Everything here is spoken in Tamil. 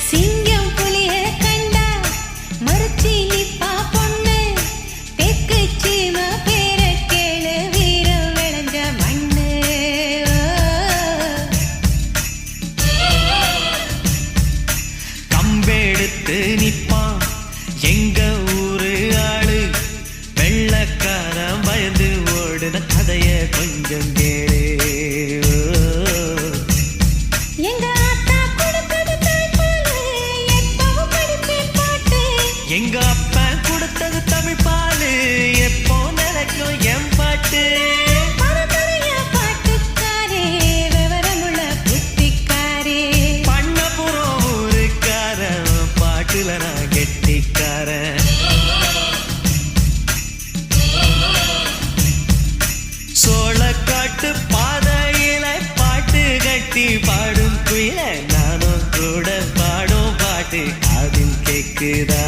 சிங்கம் புலிய கண்டா மறுச்சி நிப்பா பொண்ணு தெற்கு சீம பேர கேளு வீரம் விளைஞ்ச மண்ணு கம்பெடுத்து நிப்பான் எங்க ஊரு ஆளு வெள்ளக்காரன் பயந்து ஓடுன கதைய கொஞ்சம் கேளு எங்க ஆத்தா கொடுத்தது தாய்ப்பாலு எப்பவும் படிப்பேன் பாட்டு எங்க அப்பா கொடுத்தது தமிழ் பாலு எப்போ நினைக்கும் என் பாட்டு பரம்பரையா பாட்டுக்காரே விவரமுள்ள புத்திக்காரே பண்ணபுரம் ஊருக்காரன் பாட்டுல நான் கெட்டிக்காரன் சோளக்காட்டு பாதையில பாட்டு கட்டி பாடும் குயில நானும் கூட பாடும் பாட்டு அதில் கேக்குதா